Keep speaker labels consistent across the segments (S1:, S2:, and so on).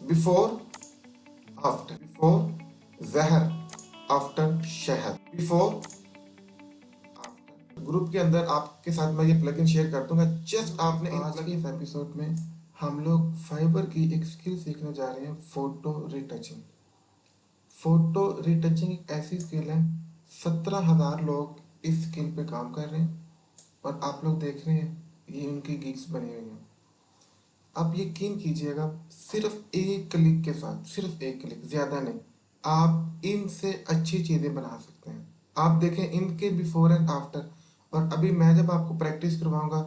S1: Before after, before जहर, after शहर, before after. Group के अंदर आपके साथ मैं ये प्लगइन शेयर कर दूंगा। जस्ट आपने आज के इस एपिसोड में हम लोग फाइबर की एक स्किल सीखने जा रहे हैं, फोटो रिटचिंग। फोटो रिटचिंग एक ऐसी स्किल है, 17,000 लोग इस स्किल पे काम कर रहे हैं और आप लोग देख रहे हैं ये उनकी गिग्स बनी हुई हैं। आप यकीन कीजिएगा, सिर्फ एक क्लिक के साथ, सिर्फ एक क्लिक, ज़्यादा नहीं, आप इनसे अच्छी चीज़ें बना सकते हैं। आप देखें इनके बिफोर एंड आफ्टर, और अभी मैं जब आपको प्रैक्टिस करवाऊंगा,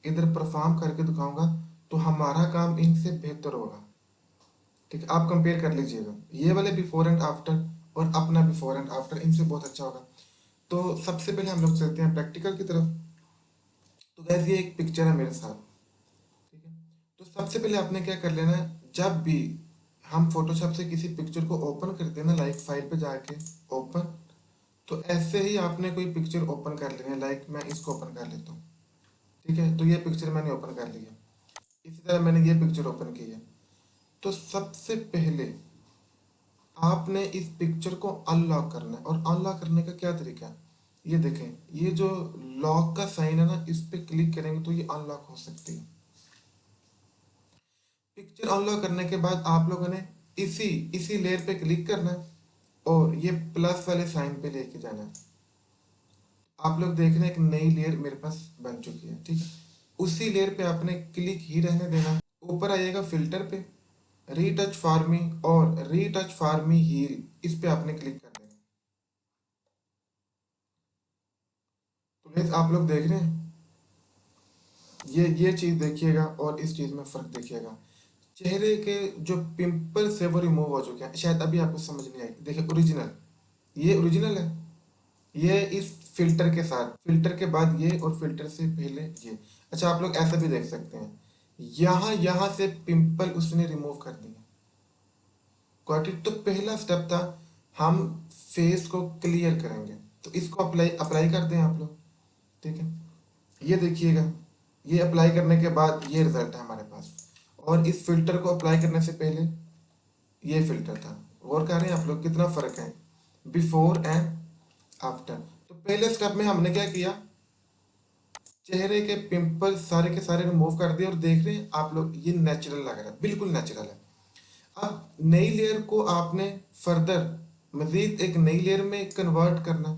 S1: इधर परफॉर्म करके दिखाऊंगा, तो हमारा काम इनसे बेहतर होगा। ठीक है, आप कंपेयर कर लीजिएगा ये वाले बिफोर एंड आफ्टर और अपना बिफोर एंड आफ्टर, इनसे बहुत अच्छा होगा। तो सबसे पहले हम लोग चलते हैं प्रैक्टिकल की तरफ। तो गैस ये एक पिक्चर है मेरे साथ, ठीक है। तो सबसे पहले आपने क्या कर लेना है, जब भी हम फोटोशॉप से किसी पिक्चर को ओपन करते हैं ना, लाइक फाइल पे जाके ओपन, तो ऐसे ही आपने कोई पिक्चर ओपन कर लेनी है। लाइक मैं इसको ओपन कर लेता हूँ, ठीक है। तो ये पिक्चर मैंने ओपन कर लिया, इसी तरह मैंने ये पिक्चर ओपन की है। तो सबसे पहले आपने इस पिक्चर को अनलॉक करना है, और अनलॉक करने का क्या तरीका है, ये देखें, ये जो लॉक का साइन है ना, इस पे क्लिक करेंगे तो ये अनलॉक हो सकती है। पिक्चर अनलॉक करने के बाद आप लोगों ने इसी इसी लेयर पे क्लिक करना है और ये प्लस वाले साइन पे लेके जाना है। आप लोग देख रहे हैं एक नई लेयर मेरे पास बन चुकी है, ठीक है। उसी लेयर पे आपने क्लिक ही रहने देना है। ऊपर आइएगा फिल्टर पे, रीटच फॉर मी और रीटच फॉर मी हील, इस पे आपने क्लिक कर देना। तो गाइस आप लोग देख रहे हैं, ये चीज देखिएगा और इस चीज में फर्क देखिएगा। चेहरे के जो पिंपल्स है वो रिमूव हो चुके हैं। शायद अभी आपको समझ नहीं आई, देखिए ओरिजिनल, ये ओरिजिनल है, ये इस फिल्टर के साथ, फिल्टर के बाद ये, और फिल्टर से पहले ये। अच्छा आप लोग ऐसा भी देख सकते हैं, यहाँ यहाँ से पिंपल उसने रिमूव कर दिए। Got it. तो पहला स्टेप था, हम फेस को क्लियर करेंगे, तो इसको अप्लाई अप्लाई कर दें आप लोग, ठीक है। ये देखिएगा, ये अप्लाई करने के बाद ये रिजल्ट है हमारे पास, और इस फिल्टर को अप्लाई करने से पहले ये फिल्टर था। और कह रहे हैं आप लोग कितना फर्क है बिफोर एंड आफ्टर। तो पहले स्टेप में हमने क्या किया, चेहरे के पिंपल सारे के सारे रिमूव कर दिए, और देख रहे हैं आप लोग ये नेचुरल लग रहा है, बिल्कुल नेचुरल है। अब नई लेयर को आपने फर्दर मजीद एक नई लेयर में कन्वर्ट करना।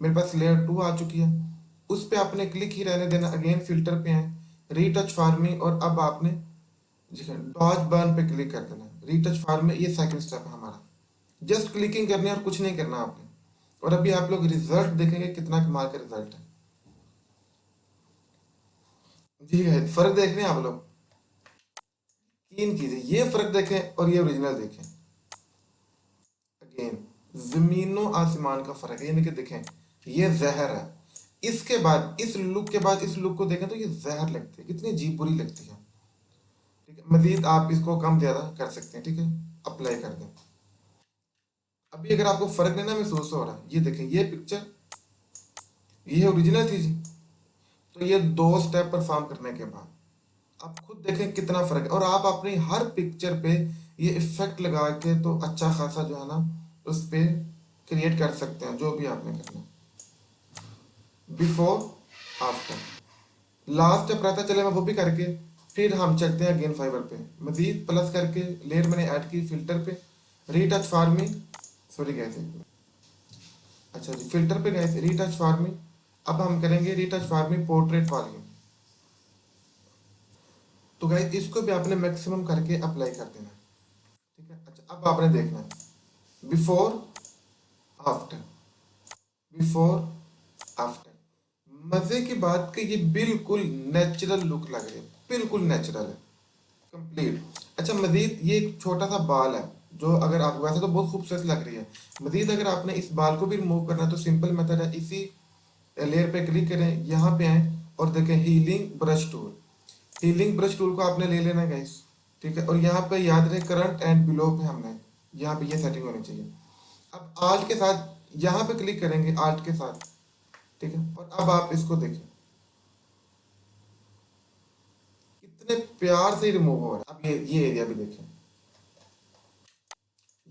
S1: मेरे पास लेयर 2 आ चुकी है, उस पे आपने क्लिक ही रहने देना। अगेन फिल्टर पे आए, रीटच फार्मिंग, और अब आपने डॉज बर्न पे क्लिक कर देना। रीटच फार्मिंग ये सेकंड स्टेप है हमारा, जस्ट क्लिकिंग करनी है और कुछ नहीं करना आपने। और अभी आप लोग रिजल्ट देखेंगे कितना कमाल का रिजल्ट है। जी है, फर्क देख रहे हैं आप लोग, यकीन कीजिए, ये फर्क देखें और ये ओरिजिनल देखें, अगेन जमीनों आसमान का फर्क है। यानी कि देखें, ये जहर है, इसके बाद इस लुक के बाद इस लुक को देखें तो ये जहर लगती है, कितनी अजीब बुरी लगती है, ठीक है। मजीद आप इसको कम ज्यादा कर सकते हैं, ठीक है, अप्लाई कर दें। अभी अगर आपको फर्क नहीं ना महसूस हो रहा, ये देखें, ये पिक्चर ये ओरिजिनल थी जी। तो ये 2 स्टेप परफॉर्म करने के बाद आप खुद देखें कितना फर्क है, और आप अपनी हर पिक्चर पे ये इफेक्ट लगा के तो अच्छा खासा जो है ना उस पे क्रिएट कर सकते हैं, जो भी आपने करना है। बिफोर आफ्टर लास्ट स्टेप रहता, चले मैं वो भी करके फिर हम चलते हैं अगेन फाइबर पे, मजीद प्लस करके लेयर मैंने ऐड की फिल्टर पे, रीटच फार्मिंग, सॉरी गैस, अच्छा जी, फिल्टर पे गए रीटच फार्मिंग। अब हम करेंगे रीटच फार्मिंग पोर्ट्रेट वॉल्यूम। तो गाइस इसको भी आपने मैक्सिमम करके अप्लाई कर देना है, ठीक है। अच्छा अब आपने देखना है बिफोर आफ्टर, बिफोर आफ्टर। मजे की बात कि ये बिल्कुल नेचुरल लुक लग रही है, बिल्कुल नेचुरल है, कंप्लीट। अच्छा मजीद ये एक छोटा सा बाल है, जो अगर आप, वैसे तो बहुत खूबसूरत लग रही है, मजीद अगर आपने इस बाल को भी रिमूव करना है तो सिंपल मेथड है, इसी लेयर पे क्लिक करें, यहाँ पे आए और देखें healing brush tool. Healing brush tool को आपने ले लेना है गाइस, ठीक है। और यहाँ पे याद रहे करंट एंड बिलो पे हमने यहाँ पे ये सेटिंग होनी चाहिए। अब आल्ट के साथ यहाँ पे क्लिक करेंगे, आल्ट के साथ, ठीक है। और अब आप इसको देखें कितने प्यार से रिमूव हो रहा है। अब ये एरिया भी देखें,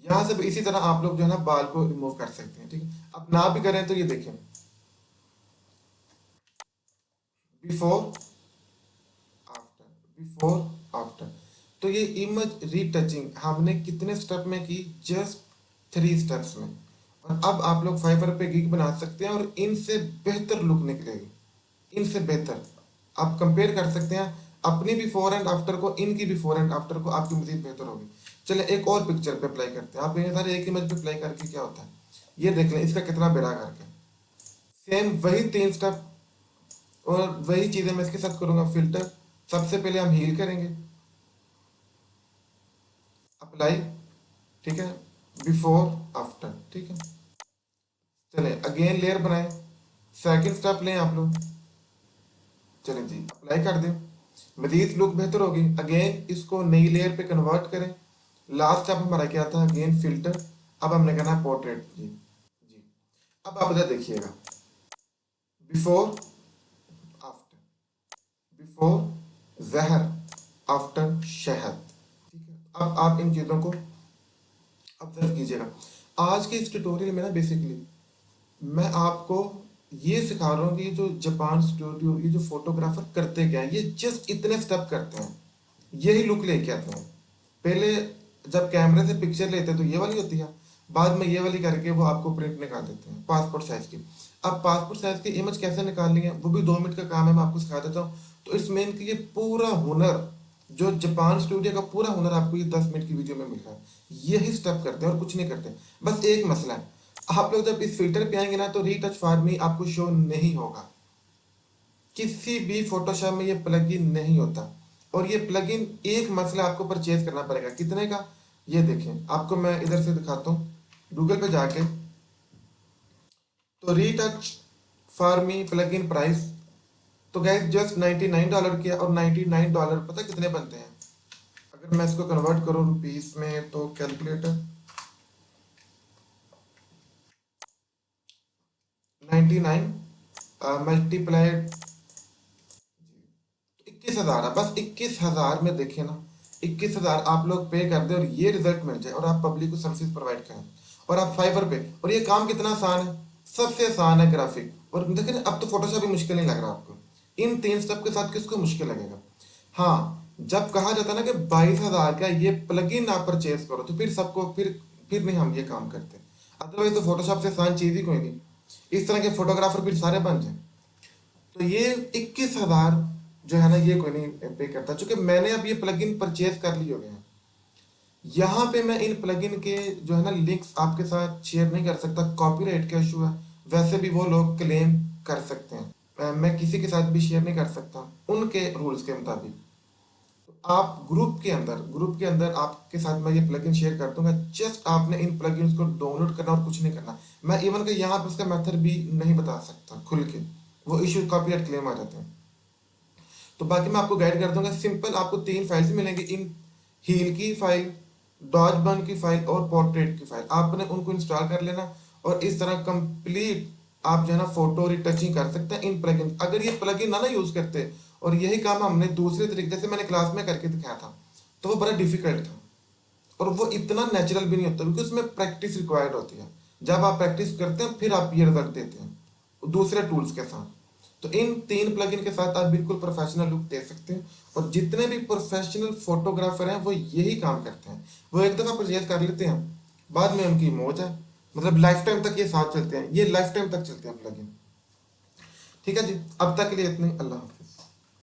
S1: यहाँ से भी इसी तरह आप लोग जो है ना बाल को रिमूव कर सकते हैं, ठीक है। अब ना भी करें तो ये देखें, बिफोर आफ्टर, बिफोर आफ्टर। तो ये इमेज रीटचिंग हमने कितने स्टेप में की, जस्ट 3 स्टेप्स में। और अब आप लोग फाइवर पे गिग बना सकते हैं और इनसे बेहतर लुक निकलेगी, इनसे बेहतर आप कंपेयर कर सकते हैं अपनी बिफोर एंड आफ्टर को, इनकी बिफोर एंड आफ्टर को, आपकी मजीद बेहतर होगी। चले एक और पिक्चर पे अप्लाई करते हैं, आप ये सारे एक इमेज पे अप्लाई करके क्या होता है ये देख लें, इसका कितना बेड़ा करके सेम वही 3 स्टेप और वही चीजें मैं इसके साथ करूंगा। फिल्टर सबसे पहले हम हील करेंगे, अप्लाई, ठीक है, बिफोर आफ्टर, ठीक है। चले अगेन लेयर बनाए, सेकंड स्टेप लें आप लोग, चलें जी अप्लाई कर दें, मजीद लुक बेहतर होगी। अगेन इसको नई लेयर पे कन्वर्ट करें, लास्ट स्टेप हमारा क्या था, अगेन फिल्टर, अब हमने करना है पोर्ट्रेट जी। जी अब आप इधर देखिएगा, बिफोर आफ्टर, बिफोर जहर, आफ्टर शहद, ठीक है। अब आप इन चीज़ों को ऑब्जर्व कीजिएगा। आज के इस ट्यूटोरियल में ना बेसिकली मैं आपको ये सिखा रहा हूँ कि जो जापान स्टूडियो, ये जो फोटोग्राफर करते क्या है, ये जस्ट इतने स्टेप करते हैं, यही लुक लेके आते हैं। पहले जब कैमरे से पिक्चर लेते हैं तो ये वाली होती है, बाद में ये वाली करके वो आपको प्रिंट निकाल देते हैं पासपोर्ट साइज की। अब पासपोर्ट साइज की इमेज कैसे निकालनी है वो भी 2 मिनट का काम है, मैं आपको सिखा देता हूँ। तो इट्स मीन कि ये पूरा हुनर, जो जापान स्टूडियो का पूरा हुनर आपको ये 10 मिनट की वीडियो में मिल रहा है। यही स्टेप करते हैं और कुछ नहीं करते। बस एक मसला है, आप लोग जब इस फिल्टर पे आएंगे ना तो रीटच फॉर मी आपको शो नहीं होगा, किसी भी फोटोशॉप में ये प्लगइन नहीं होता। और ये प्लगइन एक मसला आपको परचेज करना पड़ेगा, कितने का, ये देखें आपको मैं इधर से दिखाता हूँ, गूगल पे जाके, तो retouch for me plugin price, तो गैस जस्ट $99 किया, और $99 पता कितने बनते हैं, अगर मैं इसको कन्वर्ट करूँ रुपीस में तो कैलकुलेटर, 99 मल्टीप्लाइड 21,000 है, बस 21,000 में देखिए ना, 21,000 आप लोग पे कर दे और ये रिजल्ट मिल जाए और आप पब्लिक को सर्विस प्रोवाइड करें और आप फाइवर पे, और ये काम कितना आसान है, सबसे आसान है ग्राफिक। और देखिए अब तो फोटोशॉप भी मुश्किल नहीं लग रहा आपको, इन 3 स्टेप के साथ किसको मुश्किल लगेगा। हाँ, जब कहा जाता है ना कि 22,000 का ये प्लगइन आप परचेज करो तो फिर सबको फिर नहीं हम ये काम करते, अदरवाइज तो फोटोशॉप से आसान चीज ही कोई नहीं। इस तरह के फोटोग्राफर फिर सारे बन जाए। तो ये 21,000 जो है ना ये कोई नहीं पे करता, चूंकि मैंने अब ये प्लगइन परचेज कर लिए हो गए हैं। यहाँ पे मैं इन प्लगइन के जो है ना लिंक्स आपके साथ शेयर नहीं कर सकता, कॉपीराइट का इशू है, वैसे भी वो लोग क्लेम कर सकते हैं। मैं किसी के साथ भी शेयर नहीं कर सकता उनके रूल्स के मुताबिक। तो आप ग्रुप के अंदर आपके साथ मैं ये प्लगइन शेयर कर दूंगा, जस्ट आपने इन प्लगइन्स को डाउनलोड करना और कुछ नहीं करना। मैं इवन के यहाँ पे उसका मेथड भी नहीं बता सकता खुल के, वो इशू कॉपीराइट क्लेम आ जाते हैं। तो बाकी मैं आपको गाइड कर दूंगा, सिंपल आपको 3 फाइल्स मिलेंगी, इन हील की फाइल, डॉज बर्न की फाइल और पोर्ट्रेट की फाइल, आपने उनको इंस्टॉल कर लेना और इस तरह कंप्लीट आप जो है ना फोटो रिटचिंग कर सकते हैं इन प्लगइन। अगर ये प्लगइन ना यूज करते और यही काम हमने दूसरे तरीके जैसे मैंने क्लास में करके दिखाया था तो वो बड़ा डिफिकल्ट था और वो इतना नेचुरल भी नहीं होता, क्योंकि उसमें प्रैक्टिस रिक्वायर्ड होती है। जब आप प्रैक्टिस करते हैं फिर आप ये रिजल्ट देते हैं दूसरे टूल्स के साथ। तो इन 3 प्लगइन के साथ आप बिल्कुल प्रोफेशनल लुक दे सकते हैं। और जितने भी प्रोफेशनल फोटोग्राफर हैं वो यही काम करते हैं, वो एक दफ़ा परचेज कर लेते हैं, बाद में उनकी मौज है, मतलब लाइफ टाइम तक ये साथ चलते हैं, ये लाइफ टाइम तक चलते हैं प्लगइन। ठीक है जी, अब तक के लिए इतने, अल्लाह हाफ़िज़।